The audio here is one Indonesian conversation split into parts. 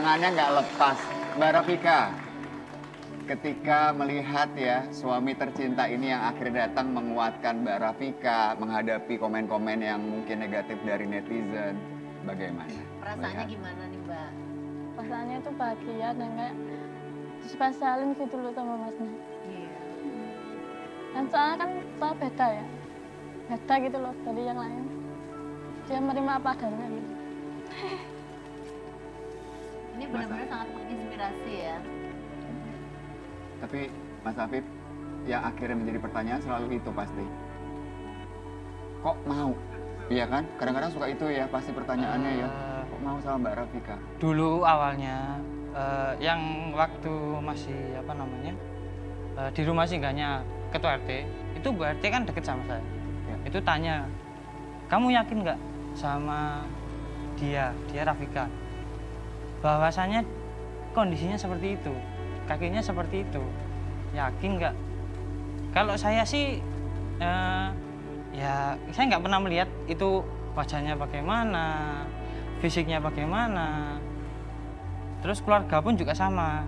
tangannya nggak lepas. Mbak Rafika, ketika melihat ya suami tercinta ini yang akhirnya datang menguatkan Mbak Rafika menghadapi komen-komen yang mungkin negatif dari netizen, bagaimana? Perasaannya gimana nih Mbak? Perasaannya itu bahagia dan kayak spesialin gitu loh sama masnya. Iya. Dan soalnya kan saya beda ya, beda gitu loh dari yang lain. Dia menerima apa adanya gitu. Ini benar-benar sangat menginspirasi ya. Tapi Mas Afif, yang akhirnya menjadi pertanyaan selalu itu pasti. Kok mau? Iya kan? Kadang-kadang suka itu ya, pasti pertanyaannya ya. Kok mau sama Mbak Rafika? Dulu awalnya, yang waktu masih di rumah singgahnya Ketua RT, itu Bu RT kan deket sama saya. Ya. Itu tanya, kamu yakin nggak sama dia Rafika? Bahwasannya kondisinya seperti itu. Kakinya seperti itu, yakin nggak? Kalau saya sih, ya saya nggak pernah melihat itu wajahnya bagaimana, fisiknya bagaimana. Terus keluarga pun juga sama,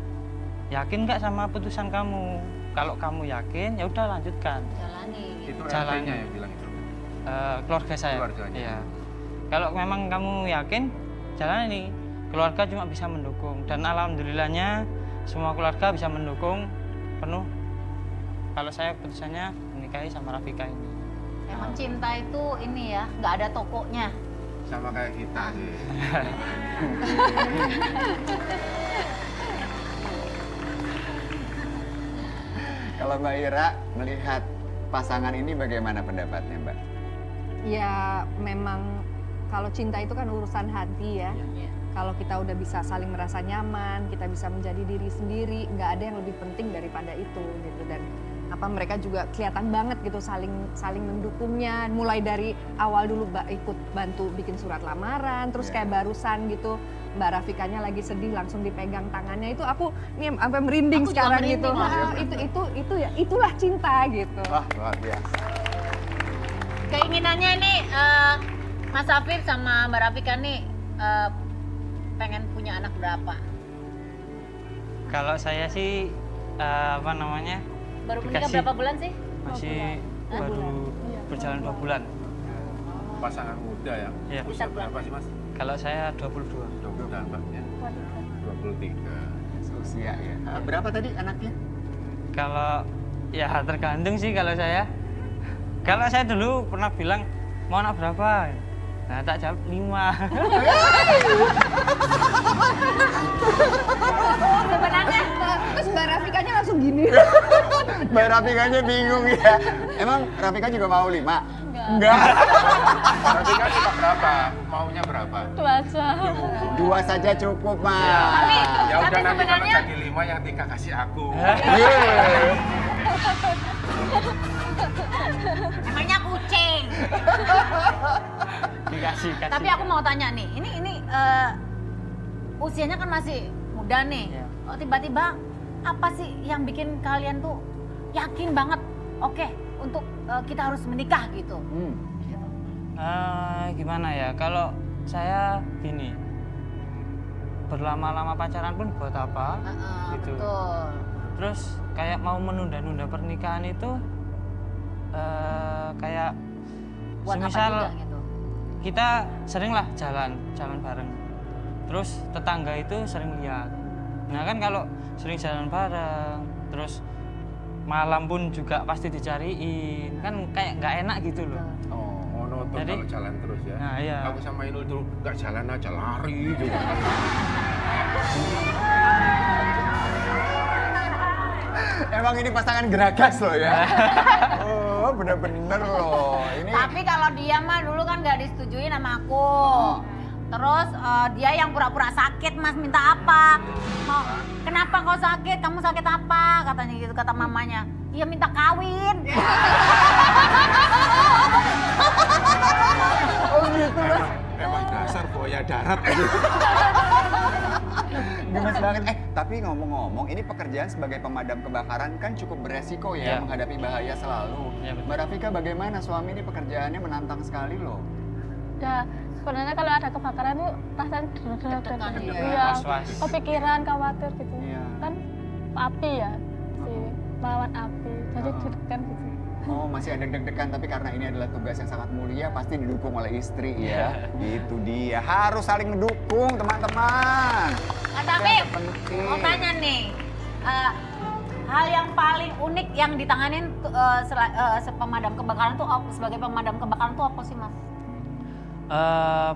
yakin nggak sama putusan kamu? Kalau kamu yakin, ya udah lanjutkan. Jalani. Itu Jalan. RT-nya yang bilang itu. Keluarga saya. Keluarganya. Iya. Kalau memang kamu yakin, jalani. Keluarga cuma bisa mendukung dan alhamdulillahnya semua keluarga bisa mendukung penuh kalau saya putusannya menikahi sama Rafika ini. Emang cinta itu ini ya, nggak ada tokonya. Sama kayak kita sih. Kalau Mbak Ira melihat pasangan ini bagaimana pendapatnya Mbak? Ya memang kalau cinta itu kan urusan hati ya. Iya. Kalau kita udah bisa saling merasa nyaman, kita bisa menjadi diri sendiri, nggak ada yang lebih penting daripada itu gitu. Dan mereka juga kelihatan banget gitu saling mendukungnya. Mulai dari awal dulu ikut bantu bikin surat lamaran, terus kayak barusan gitu Mbak Rafikanya lagi sedih langsung dipegang tangannya, itu aku nih sampai merinding Aku juga sekarang merinding, gitu. Mas. Itu ya itulah cinta gitu. Wah, luar biasa. Keinginannya ini Mas Afif sama Mbak Rafika nih pengen punya anak berapa? Kalau saya sih Baru menikah Dikasih. berapa bulan sih? masih baru Iya. berjalan 2 bulan. Pasangan muda ya. Iya. Usia berapa sih Mas? Kalau saya 22. 20 dan Mbaknya? 23. Usia ya. Berapa tadi anaknya? Kalau ya tergantung sih kalau saya. Kalau saya dulu pernah bilang mau anak berapa? Nah tak jawab 5. Sebenarnya Terus Mbak Rafikanya langsung gini. Mbak Rafikanya bingung ya. Emang Rafika juga mau 5? Enggak. Berarti kan cuma berapa? Maunya berapa? Itu aja. 2 saja cukup, Mas. Ya udah Tapi nanti kalau sebenarnya- jadi 5 yang 3 kasih aku. Yeay. emangnya kucing. Dikasih. Tapi aku mau tanya nih, ini usianya kan masih muda nih. Iya. Oh, tiba-tiba apa sih yang bikin kalian tuh yakin banget, oke, untuk kita harus menikah gitu? Gimana ya, kalau saya gini, berlama-lama pacaran pun buat apa gitu. Betul. Terus kayak mau menunda-nunda pernikahan itu kayak Buat apa semisal juga gitu? kita sering lah jalan bareng, terus tetangga itu sering lihat. Nah kan kalau sering jalan bareng terus malam pun juga pasti dicariin, kan kayak nggak enak gitu loh. Oh, monoton Jadi- kalau jalan terus ya. Nah, iya. Aku sama Inul tuh gak jalan aja, lari juga. Emang ini pasangan geragas loh ya. Oh, bener-bener loh. Ini Tapi kalau dia mah dulu kan nggak disetujuin sama aku. Terus dia yang pura-pura sakit, Mas, minta apa? Mau, kenapa kau sakit? Kamu sakit apa? Katanya gitu, kata mamanya. Iya, minta kawin. oh gitu Mas. Emang dasar buaya darat gitu. Gemes banget. Tapi ngomong-ngomong, ini pekerjaan sebagai pemadam kebakaran kan cukup beresiko ya, Iya. menghadapi bahaya selalu. Iya, betul. Mbak Rafika bagaimana? Suami ini pekerjaannya menantang sekali loh. Ya Sebenarnya kalau ada kebakaran tuh rasanya Deg-degan, iya, was-was. kepikiran, khawatir gitu. Iya. Kan api ya, si melawan api, jadi deg-degan gitu. Oh, masih ada deg-degan, tapi karena ini adalah tugas yang sangat mulia, pasti didukung oleh istri ya. Itu dia, harus saling mendukung teman-teman. Mas Afif, penting. mau tanya nih, hal yang paling unik yang ditanganin pemadam kebakaran tuh sebagai pemadam kebakaran tuh apa sih Mas?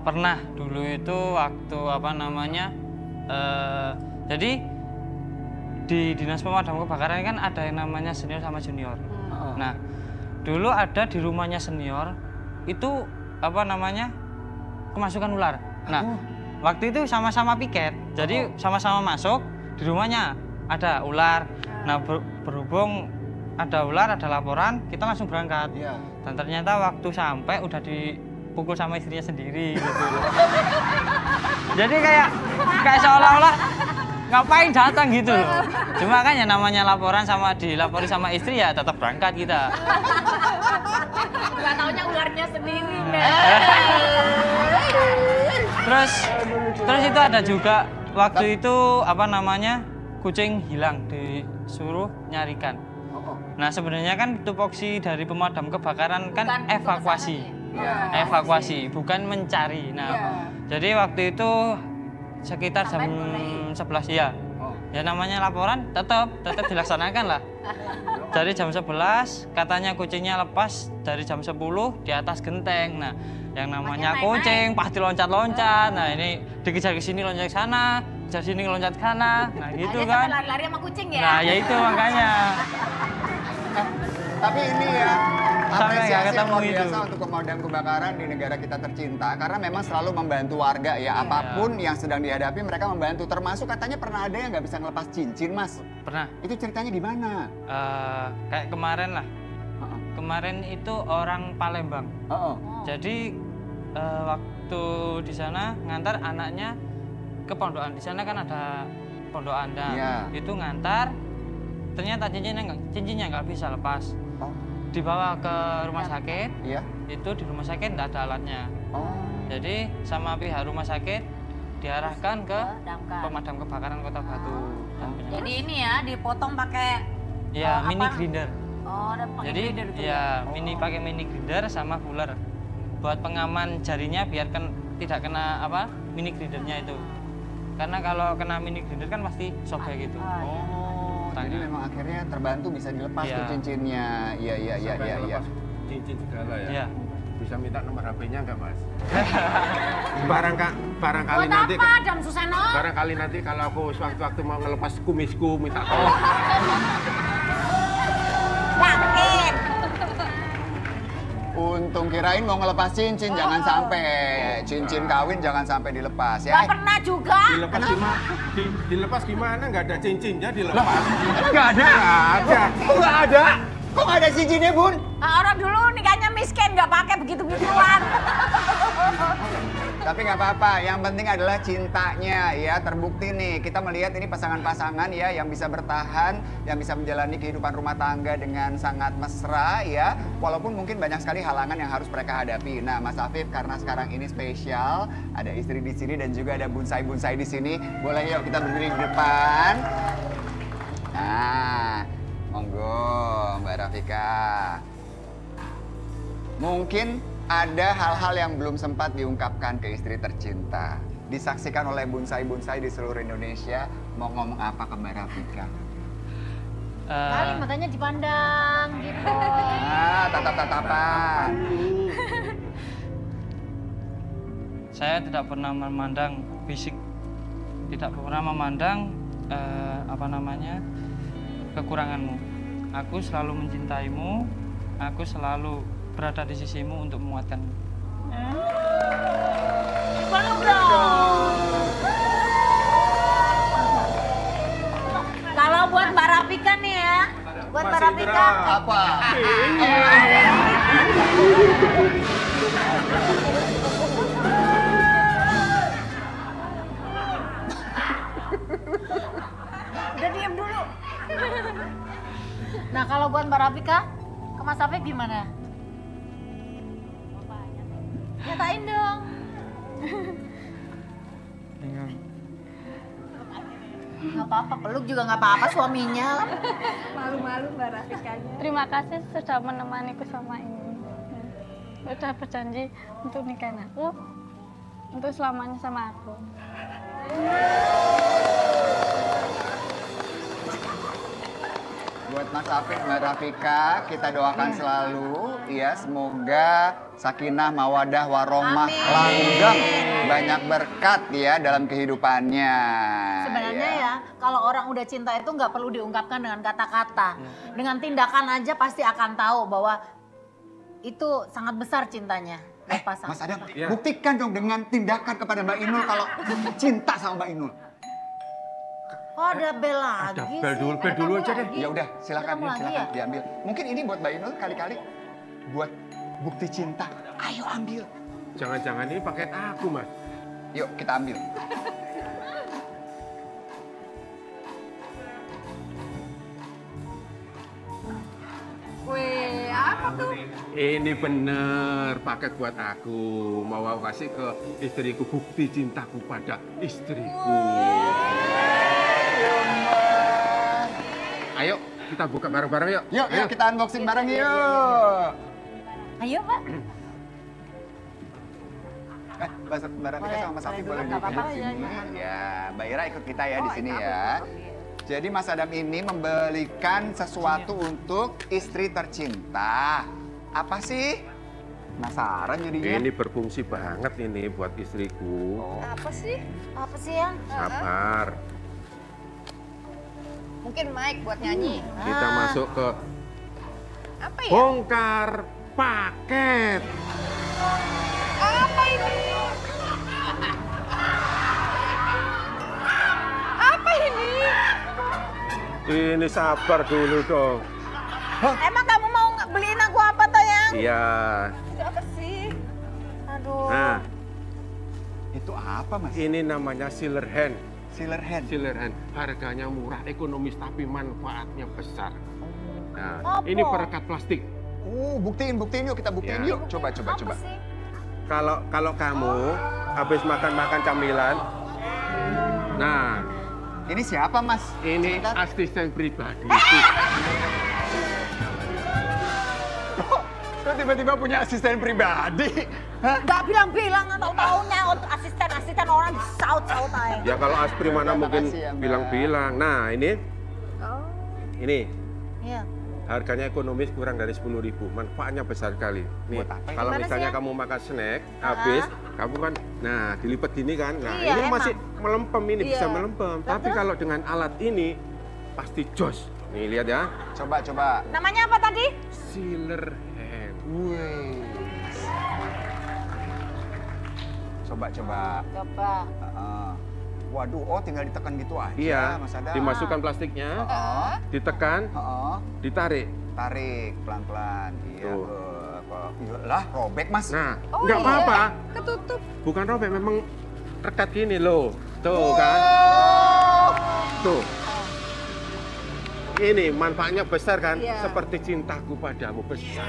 Pernah dulu itu waktu apa namanya, jadi di dinas pemadam kebakaran kan ada yang namanya senior sama junior. Nah dulu ada di rumahnya senior itu apa namanya kemasukan ular. Nah waktu itu sama-sama piket, jadi sama-sama masuk di rumahnya ada ular. Nah berhubung ada ular, ada laporan, kita langsung berangkat. Iya. Dan ternyata waktu sampai udah dipukul sama istrinya sendiri gitu. Jadi kayak seolah-olah ngapain datang gitu loh. Cuma kan ya namanya laporan sama dilapori sama istri ya tetap berangkat kita. Gak taunya ularnya sendiri Terus itu ada juga waktu itu apa namanya kucing hilang disuruh nyarikan. Nah sebenarnya kan tupoksi dari pemadam kebakaran kan Bukan untuk evakuasi. Iya. Evakuasi bukan mencari. Nah jadi waktu itu sekitar jam 11 ya. Ya namanya laporan tetap dilaksanakan lah. Dari jam 11 katanya kucingnya lepas dari jam 10 di atas genteng. Nah, yang namanya Makanya kucing pasti loncat-loncat. Nah, ini dikejar ke sini loncat ke sana, kejar sini loncat ke sana. Nah, gitu Ada kan. sampai lari-lari sama kucing ya? Nah, ya itu makanya. Tapi ini ya Sampai nggak apresiasi yang ketemu luar itu. biasa untuk pemadam kebakaran di negara kita tercinta karena memang selalu membantu warga ya apapun yang sedang dihadapi mereka membantu, termasuk katanya pernah ada yang nggak bisa ngelepas cincin Mas. Pernah. Itu ceritanya gimana? Kayak kemarin lah. Kemarin itu orang Palembang. Jadi waktu di sana ngantar anaknya ke pondokan. Di sana kan ada pondokan. Nah, Iya. itu ngantar ternyata cincinnya nggak bisa lepas. Dibawa ke rumah sakit. Iya. Itu di rumah sakit nggak ada alatnya. Jadi sama pihak rumah sakit diarahkan ke Damkar. pemadam kebakaran Kota Batu. Dan penyelamat. Jadi ini ya dipotong pakai Ya apa? mini grinder. Oh, ada pakai Jadi grinder itu ya pakai mini grinder sama fuller buat pengaman jarinya biar tidak kena apa mini grindernya itu. Karena kalau kena mini grinder kan pasti sobek gitu. Jadi memang akhirnya terbantu bisa dilepas Iya. tuh cincinnya. Iya. Sampai lepas cincin segala ya. Iya. Bisa minta nomor HP-nya nggak Mas? barangkali Buat nanti apa, Dam Suseno? barangkali nanti kalau aku sewaktu-waktu mau ngelepas kumisku minta tolong. Yakin. Untung kirain mau ngelepas cincin, jangan sampai cincin kawin jangan sampai dilepas ya. Gak pernah juga. Dilepas gimana? Dilepas gimana? Nggak ada cincinnya dilepas. Emang nggak ada? Nggak ada. Kok nggak ada? Kok nggak ada cincinnya Bun? Nah, orang dulu nikahnya miskin, nggak pakai begitu-begituan. Tapi nggak apa-apa, yang penting adalah cintanya ya. Terbukti nih, kita melihat ini pasangan-pasangan ya yang bisa bertahan, yang bisa menjalani kehidupan rumah tangga dengan sangat mesra ya. Walaupun mungkin banyak sekali halangan yang harus mereka hadapi. Nah, Mas Afif karena sekarang ini spesial, ada istri di sini dan juga ada bonsai-bonsai di sini. Boleh yuk kita berdiri di depan. Nah, monggo Mbak Rafika. Mungkin ada hal-hal yang belum sempat diungkapkan ke istri tercinta. Disaksikan oleh bonsai-bonsai di seluruh Indonesia. Mau ngomong apa ke Mbak Rafika? Kali matanya dipandang gitu. Tatap-tatapan. Saya tidak pernah memandang fisik, tidak pernah memandang kekuranganmu. Aku selalu mencintaimu, aku selalu berada di sisimu untuk menguatkanmu. Peluk dong. Kalau buat Mbak Rafika nih ya, buat Mbak Rafika. Apa? Udah diem dulu. Nah kalau buat Mbak Rafika, ke Mas Afif gimana? Nyatain dong. Bingung. Nggak apa-apa, peluk juga nggak apa-apa suaminya. Malu-malu Mbak Rafikanya. Terima kasih sudah menemaniku sama ini. Sudah berjanji untuk nikahin aku, untuk selamanya sama aku. Buat Mas Afif, Mbak Rafika, kita doakan selalu ya semoga sakinah, mawadah, warohmah, langgeng, banyak berkat ya dalam kehidupannya. Sebenarnya ya, kalau orang udah cinta itu nggak perlu diungkapkan dengan kata-kata. Dengan tindakan aja pasti akan tahu bahwa itu sangat besar cintanya. Pasangan. Mas Adam, buktikan dong dengan tindakan kepada Mbak Inul kalau cinta sama Mbak Inul. Oh, ada bel lagi Ada sih. bel dulu aja deh. Ya udah, silakan, Ketemu lagi silakan ya? diambil. Mungkin ini buat Mbak Inul kali-kali buat bukti cinta. Ayo ambil. Jangan-jangan ini paket aku, Mas. Yuk kita ambil. Wih, apa tuh? Ini bener paket buat aku. Mau aku kasih ke istriku bukti cintaku pada istriku. Ayo kita buka bareng-bareng yuk. Yuk, Ayo. yuk kita unboxing bareng yuk. Ayo, Pak. Mbak Rafika Boleh, sama Mas Afif boleh boleh dulu, nggak apa-apa, di ya, sini. ya. Ya, Mbak Ira ikut kita ya di sini ikut ya. aku. Jadi Mas Adam ini membelikan sesuatu untuk istri tercinta. Apa sih? Penasaran jadinya. Ini berfungsi banget ini buat istriku. Apa sih? Apa sih yang? Sabar. Mungkin mic buat nyanyi. Kita masuk ke Apa ya? bongkar paket. Apa ini? Apa ini? Ini sabar dulu dong. Emang kamu mau beliin aku apa toh yang? Iya. Itu apa sih? Aduh. Nah, Itu apa Mas? ini namanya sealer hand. Sealer hand. Sealer hand. Harganya murah, ekonomis tapi manfaatnya besar. Nah, Apa? ini perekat plastik. Buktiin yuk, kita buktiin Ya. yuk. Coba. Apa sih? Kalau kamu habis makan camilan, nah Ini siapa Mas? ini Cerita. asisten pribadi. Kok tiba-tiba punya asisten pribadi? Hah? Nggak bilang-bilang, tahu-taunya asisten orang disaut-saut aja. Ya kalau aspri mana mungkin Makasih ya, Mbak. bilang-bilang. Nah ini Oh, Iya. harganya ekonomis kurang dari 10.000. Manfaatnya besar sekali. Nih, Buat apa ini? kalau Gimana sih, misalnya ya? kamu makan snack, habis kamu kan, nah dilipat gini kan. Nah Iya, ini emang. masih melempem ini bisa Iya. melempem. Lah, Tapi terus? kalau dengan alat ini pasti jos. Nih lihat ya, Coba. Namanya apa tadi? sealer hand. Wih. Coba. Coba. Waduh, tinggal ditekan gitu aja Iya, Mas Adam. dimasukkan plastiknya, Heeh. ditekan, Heeh. ditarik. Tarik pelan-pelan. Iya. Tuh. Lah, robek Mas. Nah, Oh, nggak iya. apa-apa. ketutup. Bukan robek, memang rekat gini loh. Tuh kan. Tuh. Ini manfaatnya besar kan? Iya. Seperti cintaku padamu besar.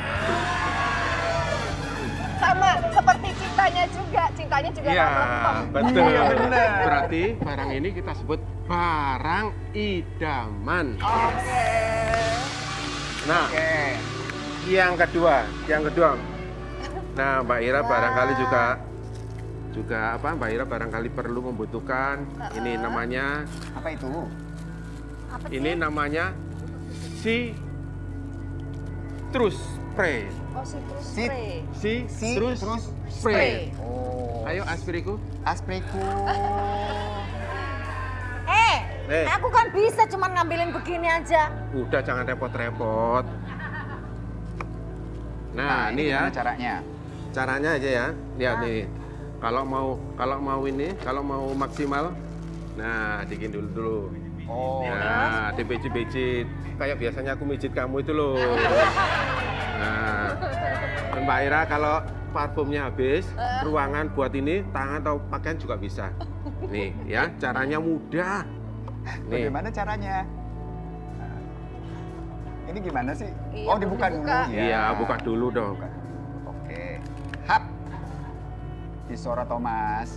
Sama seperti cintanya juga. Cintanya juga Iya, nggak melempem. betul. Iya, benar. Berarti barang ini kita sebut barang idaman. Oke. Nah, Oke. yang kedua. Nah, Mbak Ira barangkali juga apa? Mbak Ira barangkali perlu membutuhkan ini namanya Apa itu? Apa sih? ini namanya citrus spray. Oh, citrus Sit. spray. Citrus Citrus spray. Oh. Ayo aspiriku. Aspriku. Aku kan bisa cuman ngambilin begini aja. Udah jangan repot-repot. Nah, ini ya. gimana caranya? Caranya aja ya. Lihat nih. Kalau mau maksimal, nah bikin dulu. Oh. Nah, dipijit-pijit. Kayak biasanya aku mijit kamu itu loh. Nah, dan Mbak Ira kalau parfumnya habis, ruangan buat ini, tangan atau pakaian juga bisa. Nih ya, caranya mudah. Nih, Bagaimana caranya? Ini gimana sih? Iya, Oh, dibuka belum dulu. dibuka. iya buka dulu dong. Buka dulu. Oke. Hap. Isora Thomas.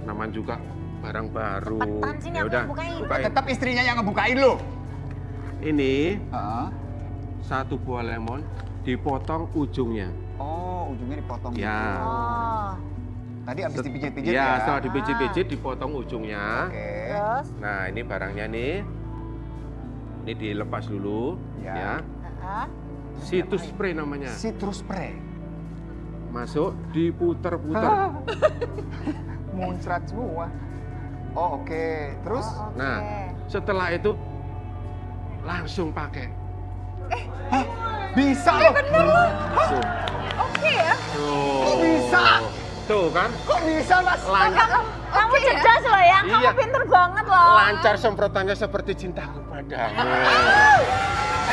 Namanya juga barang baru. Cepetan sini aku Yaudah, bukain. Tetap istrinya yang ngebukain lu. Ini Heeh. 1 buah lemon dipotong ujungnya. Oh, ujungnya dipotong. Ya. gitu. Oh. Tadi habis dipijit-pijit Ya, ya. setelah dipijit-pijit dipotong ujungnya. Oke. Terus? Nah, ini barangnya nih. Ini dilepas dulu, Ya. ya. Heeh. Citrus spray namanya. Citrus spray. Masuk, diputer-puter. Muncrat semua. Oh, oke. Terus? Oh, oke. Nah, setelah itu langsung pakai. Bisa loh. Tuh. Oke ya. Tuh. Kok bisa? Tuh kan? Kok bisa, Mas? Kamu cerdas loh ya, kamu Iya. pinter banget loh. Lancar semprotannya seperti cintaku padamu.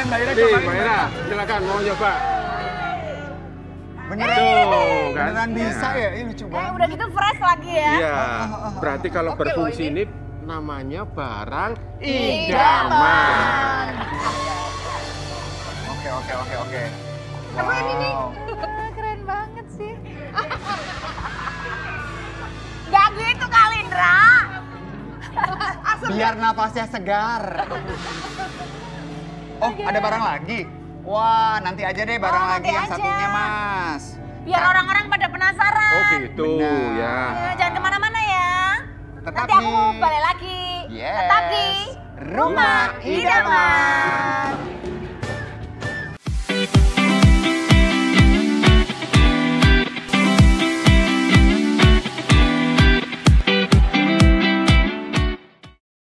Mbak Ira Nih, cobain. Mbak Ira, silakan mau nyoba. Beneran, Tuh, kan? beneran bisa Ya. ya? Ini lucu banget. Udah gitu fresh lagi ya. Iya, berarti kalau Oke loh berfungsi ini. ini namanya barang Idaman. idaman. Oke. Keren ini. Keren banget sih. Gak gitu kali, Indra. Biar nafasnya segar. Oh, ada barang lagi? Wah, nanti aja deh barang Oh, lagi nanti yang aja. satunya, Mas. Biar orang-orang pada penasaran. Oh gitu Benar. ya. Jangan kemana-mana ya. Tetap Nanti aku di- balik lagi. Yes. Tetap di Rumah Idaman.